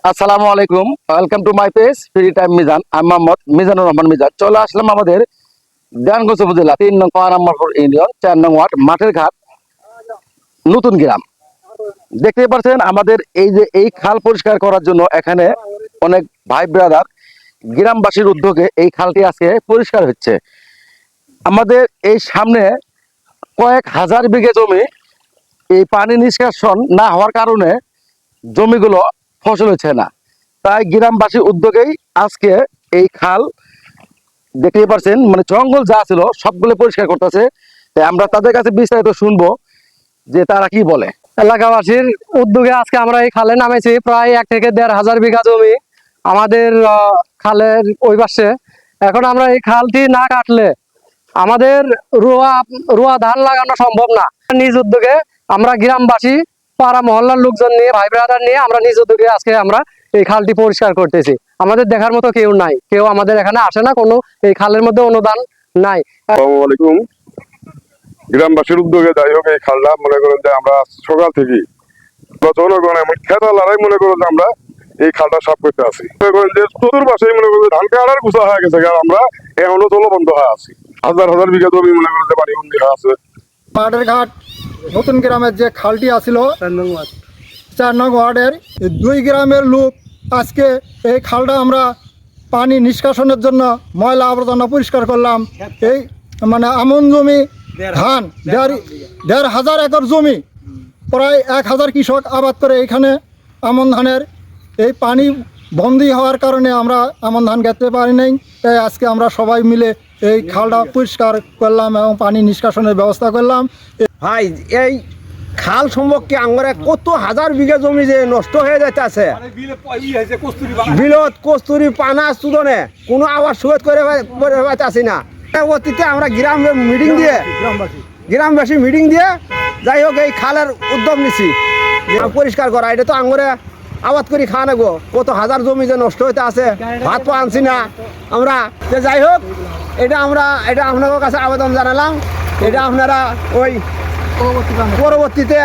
আসসালামু আলাইকুম, welcome to my page free time Mizan. আমি মোহাম্মদ মিজানুর রহমান মিজান। চলে আসলাম আমাদের দেওয়ানগঞ্জ উপজেলা 3 নং পারাম্বরপুর ইউনিয়ন 4 নং ওয়ার্ড মাঠের ঘাট নতুন গ্রাম। দেখতে পাচ্ছেন আমাদের এই যে এই খাল পরিষ্কার করার জন্য এখানে অনেক ভাই ব্রাদার গ্রামবাসীর উদ্যোগে এই খালটি আজকে পরিষ্কার হচ্ছে। আমাদের এই সামনে কয়েক হাজার বিঘে জমি এই পানি নিষ্কাশন না হওয়ার কারণে জমিগুলো ফসল হচ্ছে না। তাই গ্রামবাসীর উদ্যোগেই আজকে এই খাল দেখতে পাচ্ছেন মানে জঙ্গল যা ছিল সবগুলো পরিষ্কার করতেছে। তাই আমরা তাদের কাছে বিস্তারিত শুনবো যে তারা কি বলে। এলাকাবাসীর উদ্যোগে আজকে আমরা এই খালে নামেছি। প্রায় 1 থেকে 1.5 বিঘা জমি আমাদের খালের ওই পাশে। এখন আমরা এই খালটি না কাটলে আমাদের রোয়া ধান লাগানো সম্ভব না। নিজ উদ্যোগে আমরা গ্রামবাসী পাড়া মহল্লার লোকজন নিয়ে ভাই ব্রাদার নিয়ে আমরা নিজ উদ্যোগে আজকে আমরা এই খালটি পরিষ্কার করতেছি। আমাদের দেখার মতো কেউ নাই, কেউ আমাদের এখানে আসে না, কোনো এই খালের মধ্যে অনুদান নাই। আসসালামু আলাইকুম। গ্রামবাসীর উদ্যোগে যাই হোক এই খালটা মনে করেন যে আমরা সকাল থেকে জনগণ এমন খেতা লড়াই মনে করেন যে আমরা এই খালটা সাফ করতে আছি। মনে করেন যে চতুর্পাশে মনে করেন ধান কাটার গুছা হয়ে গেছে, কারণ আমরা এখনো জলবন্ধ হয়ে আছি। হাজার হাজার বিঘা জমি মনে করেন যে বাড়িবন্দি হয়ে আছে। মাঠের ঘাট নতুন গ্রামের যে খালটি আছিল 4 নং ওয়ার্ডের 2 গ্রামের লোক আজকে এই খালটা আমরা পানি নিষ্কাশনের জন্য ময়লা আবর্জনা পরিষ্কার করলাম। এই মানে আমন জমি ধান 1,500 একর জমি, প্রায় 1000 কৃষক আবাদ করে এখানে আমন ধানের। এই পানি বন্দি হওয়ার কারণে আমরা আমন ধান খেতে পারি নাই। তাই আজকে আমরা সবাই মিলে এই খালটা পরিষ্কার করলাম এবং পানি নিষ্কাশনের ব্যবস্থা করলাম। ভাই এই খাল সম্পর্কে আমরা কত হাজার বিঘা জমি যে নষ্ট হয়ে যাইতেছে। বিলত কস্তুরি পানা সুদনে কোনো আবার সুয়েত করে পাইতেছি না। অতীতে আমরা গ্রামবাসী মিটিং দিয়ে যাই হোক এই খালের উদ্যোগ নিছি পরিষ্কার করা। এটা তো আঙরে আবাদ করি খাওয়া নেবো, কত হাজার জমি যে নষ্ট হইতে আছে, ভাত পা আনছি না আমরা। যে যাই হোক এটা আপনাদের কাছে আবেদন জানালাম। এটা আপনারা ওই পরবর্তীতে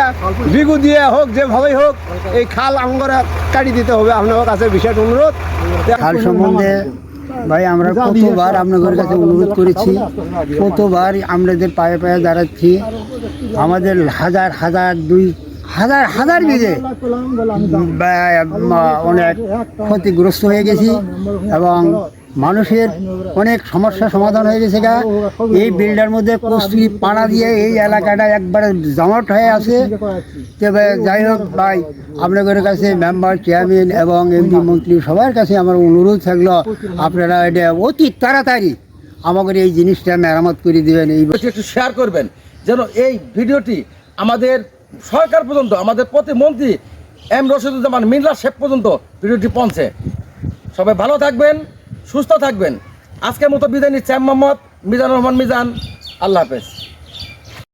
বিঘু দিয়ে হোক যেভাবেই হোক এই খাল আমরা কাটি দিতে হবে, আপনাদের কাছে বিশেষ অনুরোধ। খাল সম্বন্ধে ভাই আমরা কতবার আপনাদের কাছে অনুরোধ করেছি, কতবার আমাদের পায়ে পায়ে দাঁড়াচ্ছি। আমাদের হাজার বিঘে অনেক ক্ষতিগ্রস্ত হয়ে গেছি এবং মানুষের অনেক সমস্যার সমাধান হয়ে গেছে। এই বিলটার মধ্যে কস্তুরি পানা দিয়ে এই এলাকাটা একবারে জমাট হয়ে আছে। তবে যাই হোক ভাই আপনাদের কাছে মেম্বার, চেয়ারম্যান এবং এমপি মন্ত্রী সবার কাছে আমার অনুরোধ থাকলো আপনারা এটা অতি তাড়াতাড়ি আমাদের এই জিনিসটা মেরামত করে দেবেন। এই একটু শেয়ার করবেন যেন এই ভিডিওটি আমাদের সরকার পর্যন্ত, আমাদের প্রতিমন্ত্রী এম রশিদুজ্জামান মিল্লা শেখ পর্যন্ত ভিডিওটি পৌঁছে। সবাই ভালো থাকবেন, সুস্থ থাকবেন। আজকের মতো বিদায় নিচ্ছি। আমি মোহাম্মদ মিজানুর রহমান মিজান। আল্লাহ হাফেজ।